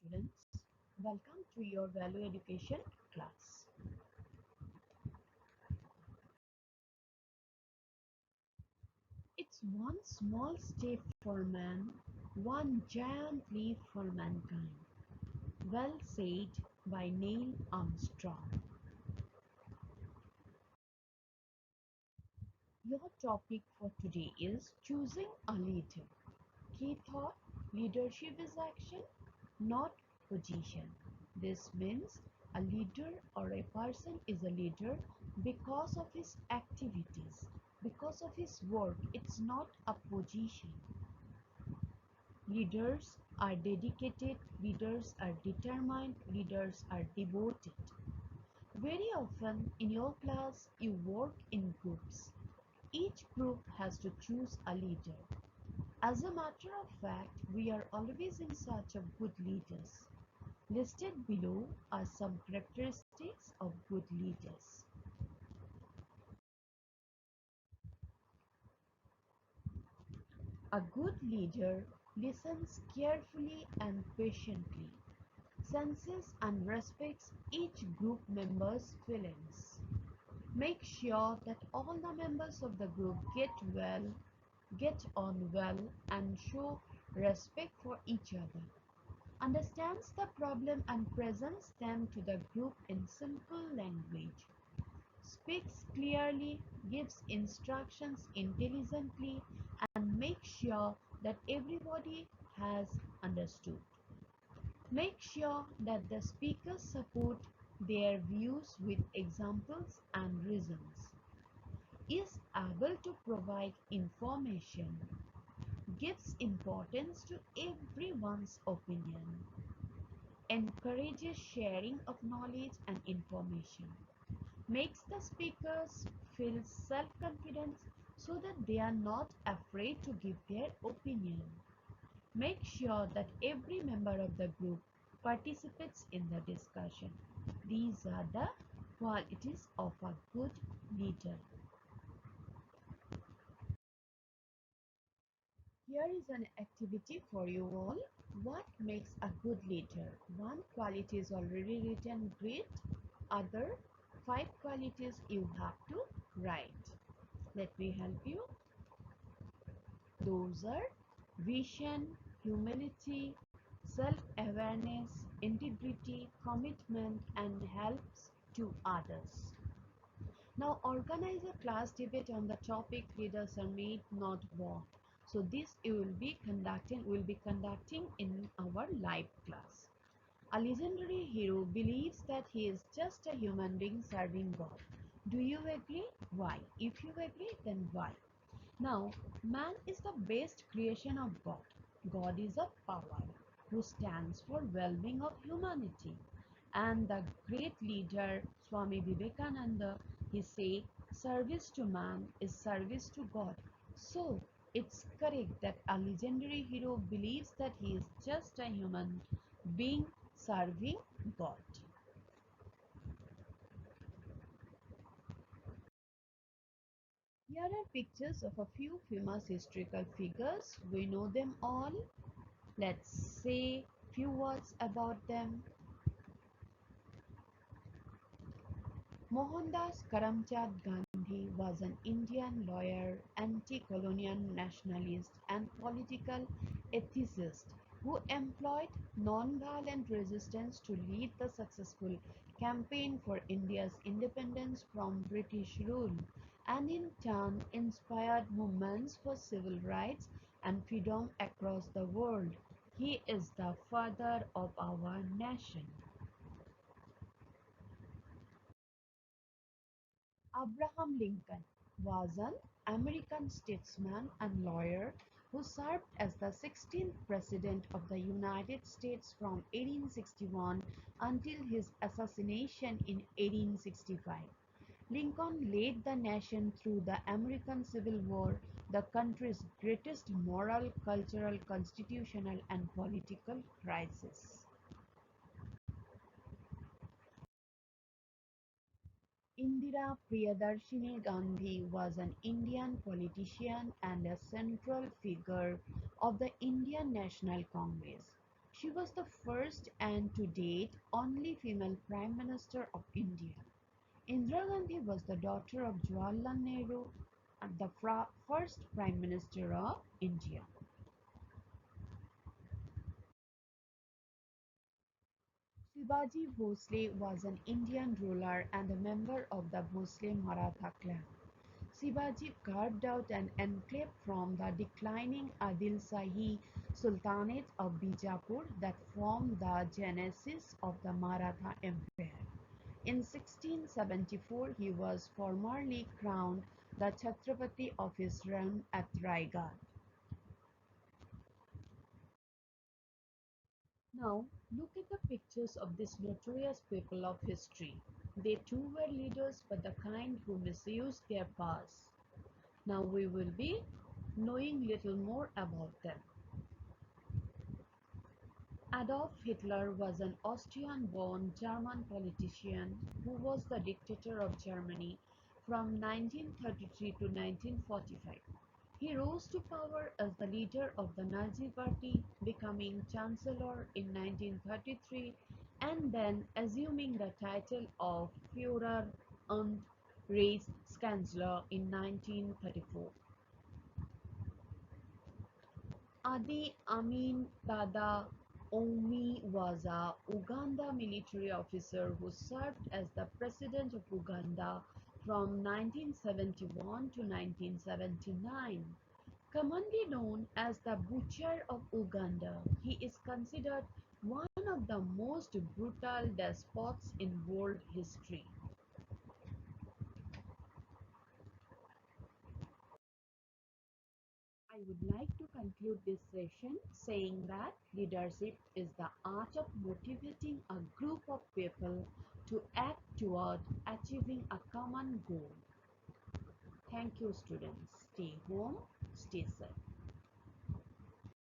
students. Welcome to your value education class. It's one small step for man, one giant leap for mankind. Well said by Neil Armstrong. Your topic for today is choosing a leader. Key thought: leadership is action, not position. This means a leader or a person is a leader because of his activities, because of his work. It's not a position. Leaders are dedicated, leaders are determined, leaders are devoted. Very often in your class, you work in groups. Each group has to choose a leader. As a matter of fact, we are always in search of good leaders. Listed below are some characteristics of good leaders. A good leader listens carefully and patiently, senses and respects each group member's feelings. Make sure that all the members of the group get on well, and show respect for each other. Understands the problem and presents them to the group in simple language. Speaks clearly, gives instructions intelligently, and makes sure that everybody has understood. Make sure that the speakers support their views with examples and reasons. Is able to provide information. Gives importance to everyone's opinion. Encourages sharing of knowledge and information. Makes the speakers feel self-confident so that they are not afraid to give their opinion. Make sure that every member of the group participates in the discussion. These are the qualities of a good leader. Here is an activity for you all. What makes a good leader? One quality is already written, great. Other 5 qualities you have to write. Let me help you. Those are vision, humility, self-awareness, integrity, commitment, and helps to others. Now organize a class debate on the topic leaders are made, not born. So this you will be conducting in our live class. A legendary hero believes that he is just a human being serving God. Do you agree? Why? If you agree, then why? Now, man is the best creation of God. God is a power who stands for well-being of humanity. And the great leader Swami Vivekananda, he say, service to man is service to God. So, it's correct that a legendary hero believes that he is just a human being serving God. Here are pictures of a few famous historical figures. We know them all. Let's say few words about them. Mohandas Karamchand Gandhi was an Indian lawyer, anti-colonial nationalist, and political ethicist who employed non-violent resistance to lead the successful campaign for India's independence from British rule, and in turn inspired movements for civil rights and freedom across the world. He is the father of our nation. Abraham Lincoln was an American statesman and lawyer who served as the 16th President of the United States from 1861 until his assassination in 1865. Lincoln led the nation through the American Civil War, the country's greatest moral, cultural, constitutional, and political crisis. Indira Priyadarshini Gandhi was an Indian politician and a central figure of the Indian National Congress. She was the first and to date only female Prime Minister of India. Indira Gandhi was the daughter of Jawaharlal Nehru, the first Prime Minister of India. Shivaji Bhosle was an Indian ruler and a member of the Bhosle Maratha clan. Shivaji carved out an enclave from the declining Adil Shahi Sultanate of Bijapur that formed the genesis of the Maratha Empire. In 1674, he was formally crowned the Chhatrapati of his realm at Raigad. Now, look at the pictures of these notorious people of history. They too were leaders, but the kind who misused their powers. Now we will be knowing little more about them. Adolf Hitler was an Austrian-born German politician who was the dictator of Germany from 1933 to 1945. He rose to power as the leader of the Nazi Party, becoming Chancellor in 1933 and then assuming the title of Führer und Reichskanzler in 1934. Idi Amin Dada Omi was a Uganda military officer who served as the President of Uganda from 1971 to 1979. Commonly known as the Butcher of Uganda, he is considered one of the most brutal despots in world history. I would like to conclude this session saying that leadership is the art of motivating a group of people to act toward achieving a common goal. Thank you, students. Stay home, stay safe.